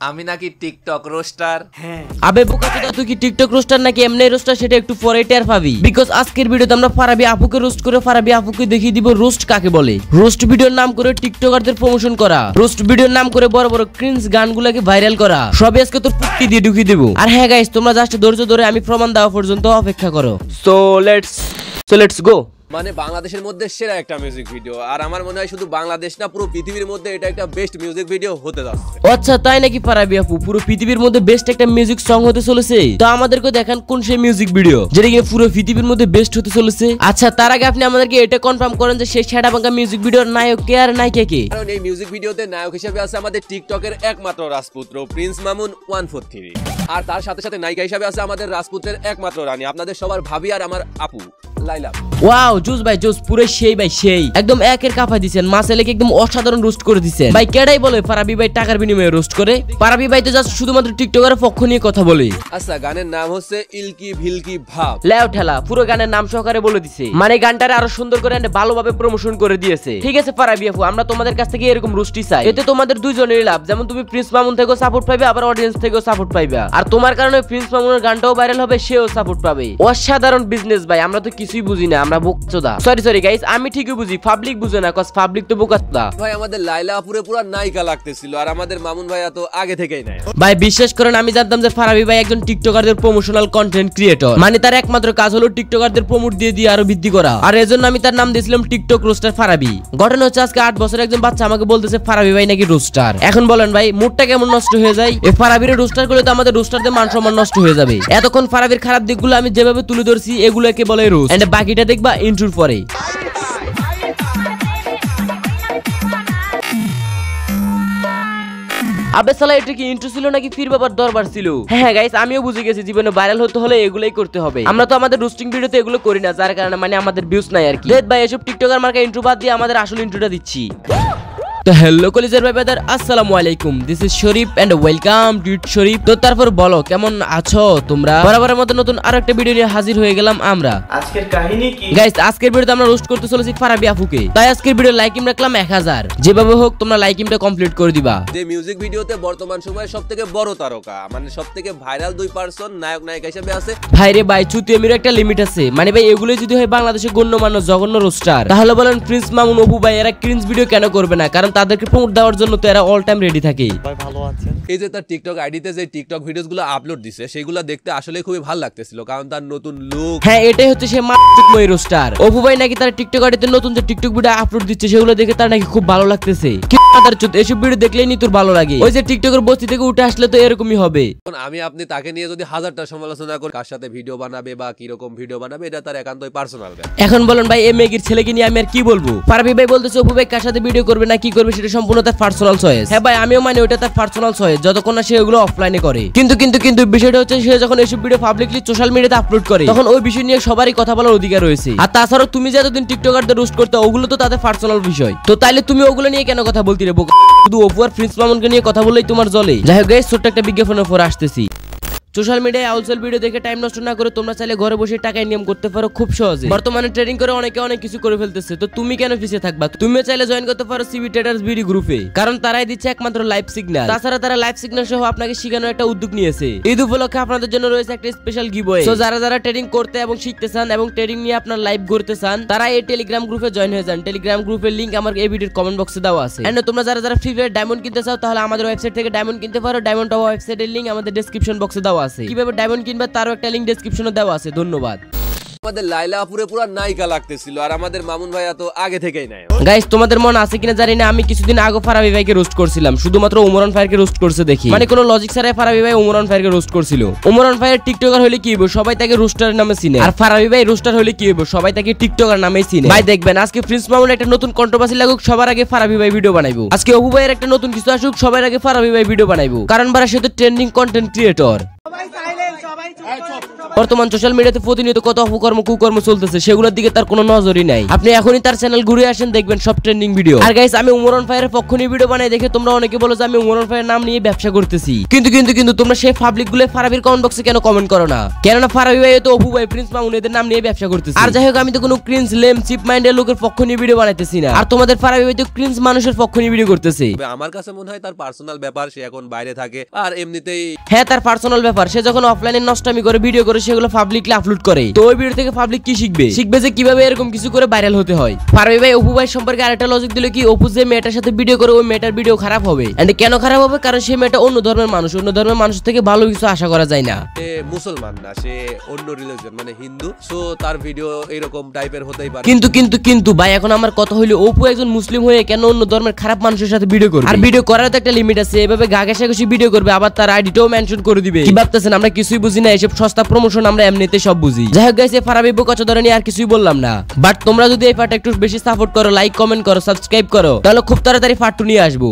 আমি নাকি TikTok roaster. হ্যাঁ আবে বোকাচোদা, তুই কি টিকটক রোস্টার নাকি এমনি রোস্টার সেটা একটু পরে টের পাবি। বিকজ আজকের ভিডিওতে আমরা ফারাবি আপুকে রোস্ট করে ফারাবি আপুকে দেখিয়ে দিব রোস্ট কাকে বলে। রোস্ট ভিডিওর নাম করে টিকটকারদের প্রমোশন করা, রোস্ট ভিডিওর নাম করে বড় বড় ক্রিঞ্জ গানগুলোকে ভাইরাল করা, সবই আজকে তোর পুক্তি দিয়ে ঢুকিয়ে দেব। আর হ্যাঁ গাইস, তোমরা জাস্ট ধৈর্য ধরে আমি প্রমাণ দেওয়া পর্যন্ত অপেক্ষা করো। So let's go. মানে বাংলাদেশের মধ্যে সেরা একটা মিউজিক ভিডিও, আর আমার মনে হয় শুধু বাংলাদেশ না পুরো পৃথিবীর মধ্যে এটা একটা বেস্ট মিউজিক ভিডিও হতে যাচ্ছে। আচ্ছা তাই নাকি ফারাবি আপু? পুরো পৃথিবীর মধ্যে বেস্ট একটা মিউজিক সং হতে চলেছে? তো আমাদেরকে দেখান কোন সেই মিউজিক ভিডিও যেটা কি পুরো পৃথিবীর মধ্যে বেস্ট হতে চলেছে। আচ্ছা তার আগে আপনি আমাদেরকে এটা কনফার্ম করেন যে সেই সেরা বাংলা মিউজিক ভিডিওর নায়ক কে আর নায়িকা কে? কারণ এই মিউজিক ভিডিওতে নায়ক হিসেবে আছে আমাদের টিকটকের একমাত্র রাজপুত্র প্রিন্স মামুন 143, আর তার সাথে সাথে নায়িকা হিসেবে আছে আমাদের রাজপুত্রের একমাত্র রানী, আপনাদের সবার ভাবি আর আমার আপু লাইলা। ওয়াও জুস ভাই জুস, পুরো সেই ভাই সেই, একদম একের কাফা দিছেন। মাসালেকে একদম অসাধারণ রোস্ট করে দিছেন ভাই। কেডাই বলে ফারাবি ভাই টাকার বিনিময়ে রোস্ট করে? ফারাবি ভাই তো জাস্ট শুধুমাত্র টিকটকের পক্ষ নিয়ে কথা বলে। আচ্ছা গানের নাম হচ্ছে ইলকি ভিলকি ভাব। লেও ঠেলা পুরো গানের নাম সহকারে বলে দিছে, মানে গানটারে আরো সুন্দর করে ভালোভাবে প্রমোশন করে দিয়েছে। ঠিক আছে ফারাবি আপু, আমরা তোমাদের কাছ থেকে এরকম রোস্টই চাই, এতে তোমাদের দুইজনেরই লাভ। যেমন তুমি প্রিন্স মামুন থেকেও সাপোর্ট পাইবে, আবার অডিয়েন্স থেকেও সাপোর্ট পাইবা, আর তোমার কারণে প্রিন্স মামুনের গানটাও ভাইরাল হবে, সেও সাপোর্ট পাবে। অসাধারণ বিজনেস ভাই, আমরা তো কিছুই বুঝি না, আমরা বোকাচোদা। সরি গাইস, আমি ঠিকই বুঝি, পাবলিক বুঝে না, কজ পাবলিক তো বোকাচোদা। ভাই আমাদের লাইলা আপুরে পুরো নায়িকা লাগতেছিল, আর আমাদের মামুন ভাই তো আগে থেকেই নাই। ভাই বিশ্বাস করেন, আমি জানতাম যে ফারাবি ভাই একজন টিকটকারদের প্রমোশনাল কন্টেন্ট ক্রিয়েটর, মানে তার একমাত্র কাজ হলো টিকটকারদের প্রমোট দিয়ে আরো বৃদ্ধি করা, আর এজন্য আমি তার নাম দিয়েছিলাম টিকটক রোস্টার ফারাবি। ঘটনা হচ্ছে আজকে 8 বছরের একজন বাচ্চা আমাকে বলতেছে ফারাবি ভাই নাকি রোস্টার। এখন বলেন ভাই মুডটা কেমন নষ্ট হয়ে যায়? এই ফারাবির রোস্টার করলে তো আমাদের রোস্টারদের মান সম্মান নষ্ট হয়ে যাবে। এতক্ষণ ফারাবির খারাপ দিকগুলো আমি যেভাবে তুলে ধরছি এগুলোকে বলে রোস্ট, এন্ড বাকিটা দেখবা ইন্ট্রোর পরে। আবে সালা, এটা কি ইন্ট্রো ছিল নাকি ফির বাবার দরবার ছিল? হ্যাঁ গাইস, আমিও বুঝে গেছি জীবনে ভাইরাল হতে হলে এগুলাই করতে হবে। আমরা তো আমাদের রোস্টিং ভিডিওতে এগুলো করি না, যার কারণে মানে আমাদের ভিউজ নাই আর কি। ভাই এসব টিকটকার মার্কা ইন্ট্রো বাদ দিয়ে আমাদের আসল ইন্ট্রোটা দিচ্ছি। তো হ্যালো কলিজার ভাই ব্রাদার, আসসালামু আলাইকুম, this is Sharif and welcome to Sharif. তো তারপর বলো কেমন আছো তোমরা? বরাবরের মতো নতুন আরেকটা ভিডিও নিয়ে হাজির হয়ে গেলাম আমরা। আজকের কাহিনী কি গাইস? আজকের ভিডিওতে আমরা রোস্ট করতে চলেছি ফারাবি আপুকে, তাই আজকের ভিডিও লাইক ইম রাখলাম 1000। যেভাবে হোক তোমরা লাইক ইমটা কমপ্লিট করে দিবা। যে মিউজিক ভিডিওতে বর্তমান সময়ে সবথেকে বড় তারকা, মানে সবথেকে ভাইরাল দুই পারসন নায়ক নায়িকা হিসেবে আছে। ভাই রে ভাই, চুতিয়ামির একটা লিমিট আছে, মানে ভাই এগুলো যদি হয় বাংলাদেশে গণ্যমান্য জঘন্য রোস্টার, তাহলে বলেন প্রিন্স মামুন অপু ভাই এরা ক্রিঞ্জ ভিডিও কেন করবে না? কারণ তাদেরকে প্রমোট দেওয়ার জন্য তো এরা অল টাইম রেডি থাকে। ভাই ভালো আছেন? এই যে তার টিকটক আইডিতে যে টিকটক ভিডিওসগুলো আপলোড দিছে সেগুলো দেখতে আসলে খুবই ভালো লাগতেছিল, কারণ তার নতুন লুক। হ্যাঁ এটাই হচ্ছে সে মারাত্মক রোস্টার। অপু ভাই নাকি তার টিকটক আইডিতে নতুন যে টিকটক ভিডিও আপলোড দিচ্ছে সেগুলো দেখে তার নাকি খুব ভালো লাগতেছে। কি তার চুত, এসব ভিডিও দেখলেই নি তোর ভালো লাগে? ওই যে টিকটকের বস্তি থেকে উঠে আসলে তো এরকমই হবে। আমি আপনি তাকে নিয়ে যদি 1000টা সমালোচনা করি, কার সাথে ভিডিও বানাবে বা কি রকম ভিডিও বানাবে, এটা তার একান্তই পার্সোনাল ব্যাপার। এখন বলেন ভাই, এই মেগির ছেলেকে নিয়ে আমি আর কি বলবো? ফারাবি ভাই বলতেছে অপু ভাই কার সাথে ভিডিও করবে না কি করবে সেটা সম্পূর্ণ তার পার্সোনাল চয়েস। হ্যাঁ ভাই আমিও মানে ওটা তার পার্সোনাল চয়েস, যতক্ষণ না সে ওগুলো অফলাইনে করে। কিন্তু বিষয়টা হচ্ছে সে যখন এসব ভিডিও পাবলিকলি সোশ্যাল মিডিয়াতে আপলোড করে তখন ওই বিষয় নিয়ে সবারই কথা বলার অধিকার রয়েছে। আর তাছাড়াও তুমি যে এতদিন টিকটকারদের রোস্ট করতে, ওগুলো তো তাদের পার্সোনাল বিষয়। তো তাইলে তুমি ওগুলো নিয়ে কেন কথা বলতে রে বোকা? শুধু অপু আর প্রিন্স মামুনকে নিয়ে কথা বললেই তোমার জলে? যাই হোক গাইস, ছোট্ট একটা বিজ্ঞাপনের পর আসতেছি। সোশ্যাল মিডিয়ায় আউটসেল ভিডিও দেখে টাইম নষ্ট না করে তোমরা চাইলে ঘরে বসে টাকা ইনকাম করতে পারো খুব সহজে। বর্তমানে ট্রেডিং করে অনেকে অনেক কিছু করে ফেলতেছে, তো তুমি কেন পিছিয়ে থাকবা? তুমি চাইলে জয়েন করতে পারো সিবি ট্রেডার্স বিডি গ্রুপে, কারণ তারাই দিচ্ছে একমাত্র লাইভ সিগন্যাল। তাছাড়া তারা লাইভ সিগন্যাল সহ আপনাকে শেখানোর একটা উদ্যোগ নিয়েছে। ঈদ উপলক্ষে আপনাদের জন্য রয়েছে একটা স্পেশাল গিভওয়ে। সো যারা ট্রেডিং করতে এবং শিখতে চান এবং ট্রেডিং নিয়ে আপনার লাইভ করতে চান, তারা এই টেলিগ্রাম গ্রুপে জয়েন হয়ে যান। টেলিগ্রাম গ্রুপের লিংক আমার এই ভিডিওর কমেন্ট বক্সে দেওয়া আছে। এন্ড তোমরা যারা ফ্রি ফায়ার ডায়মন্ড কিনতে চাও তাহলে আমাদের ওয়েবসাইট থেকে ডায়মন্ড কিনতে পারো। ডায়মন্ড টাওয়ার ওয়েবসাইটের লিংক আমাদের ডেসক্রিপশন বক্সে দেওয়া আছে। কিভাবে ডায়মন্ড কিনবে তারও একটা লিংক ডেসক্রিপশনে দেওয়া আছে। ধন্যবাদ। আমাদের লাইলা আপুরে পুরো নায়িকা লাগতেছিল, আর আমাদের মামুন ভাই তো আগে থেকেই নাই। গাইস তোমাদের মনে আছে কিনা জানি না, আমি কিছুদিন আগে ফারাবি ভাইকে রোস্ট করছিলাম, শুধুমাত্র উমরান ফায়ারকে রোস্ট করছে দেখি, মানে কোনো লজিক ছাড়াই ফারাবি ভাই উমরান ফায়ারকে রোস্ট করছিল। উমরান ফায়ার টিকটকার হলে কি হবে? সবাই তাকে রোস্টারের নামে চিনে। আর ফারাবি ভাই রোস্টার হলে কি হবে? সবাই তাকে টিকটকার নামেই চিনে। ভাই দেখবেন আজকে প্রিন্স মামুন একটা নতুন কন্ট্রোভার্সি লাগুক, সবার আগে ফারাবি ভাই ভিডিও বানাইবো। আজকে অপু ভাইয়ের একটা নতুন কিছু আসুক, সবার আগে ফারাবি ভাই ভিডিও বানাইবো, কারণ বারা সে তো ট্রেন্ডিং কন্টেন্ট ক্রিয়েটর। বর্তমান সোশ্যাল মিডিয়াতে প্রতিনিয়ত কত অপকর্ম কুকর্ম চলতেছে সেগুলোর দিকে তার কোনো নজরই নাই। আপনি এখনই তার চ্যানেল ঘুরে আসেন, দেখবেন সব ট্রেন্ডিং ভিডিও। আর গাইস, আমি উমরান ফায়ারের পক্ষ নিয়ে ভিডিও বানাই দেখে তোমরা অনেকে বলো যে আমি উমরান ফায়ারের নাম নিয়ে ব্যবসা করতেছি, কিন্তু তোমরা সেই পাবলিক গুলো ফারাবির কমেন্ট বক্সে কেন কমেন্ট করো না? কেননা ফারাবি ভাই তো অপু ভাই প্রিন্স মামুন এদের নাম নিয়ে ব্যবসা করতেছে। আর যাই হোক, আমি তো কোনো ক্রিঞ্জ লেম চিপ মাইন্ডের লোকের পক্ষ নিয়ে ভিডিও বানাইতেছি না। আর তোমাদের ফারাবি ভাই তো ক্রিঞ্জ মানুষের পক্ষ নিয়ে ভিডিও করতেছে। আমার কাছে মনে হয় তার পার্সোনাল ব্যাপার, সে এখন বাইরে থাকে আর এমনিতেই হ্যাঁ, তার পার্সোনাল ব্যাপার। সে যখন অফলাইনে নষ্টামি করে ভিডিও করে সেগুলো পাবলিকলি আপলোড করে, তো ওই ভিডিও থেকে পাবলিক কি শিখবে? শিখবে যে কিভাবে এরকম কিছু করে ভাইরাল হতে হয়। ফারাবি ভাই অপু ভাই সম্পর্কে আরেকটা লজিক দিল কি, অপু যে মেয়েটার সাথে ভিডিও করে ওই মেয়েটার ভিডিও খারাপ হবে। এন্ড কেন খারাপ হবে? কারণ সেই মেয়েটা অন্য ধর্মের মানুষ, অন্য ধর্মের মানুষ থেকে ভালো কিছু আশা করা যায় না। সে মুসলমান না, সে অন্য রিলিজিয়ন মানে হিন্দু, সো তার ভিডিও এরকম টাইপের হতেই পারে। কিন্তু ভাই, এখন আমার কথা হইলো অপু একজন মুসলিম হয়ে কেন অন্য ধর্মের খারাপ মানুষের সাথে ভিডিও করবে? আর ভিডিও করার তো একটা লিমিট আছে। এভাবে গাঘাসাঘাসি ভিডিও করবে, আবার তার আইডিটাও মেনশন করে দিবে। কি ভাবতেছেন আমরা কিছুই বুঝি না? এসব সস্তা প্রমোশন আমরা এমনিতে সব বুঝি। যাই হোক গাইস, এই ফারাবি বোকাচোদা ধরে নিয়ে আর কিছুই বললাম না। বাট তোমরা যদি এই পার্টটা একটু বেশি সাপোর্ট করো, লাইক কমেন্ট করো, সাবস্ক্রাইব করো, তাহলে খুব তাড়াতাড়ি পার্ট 2 নিয়ে আসবো।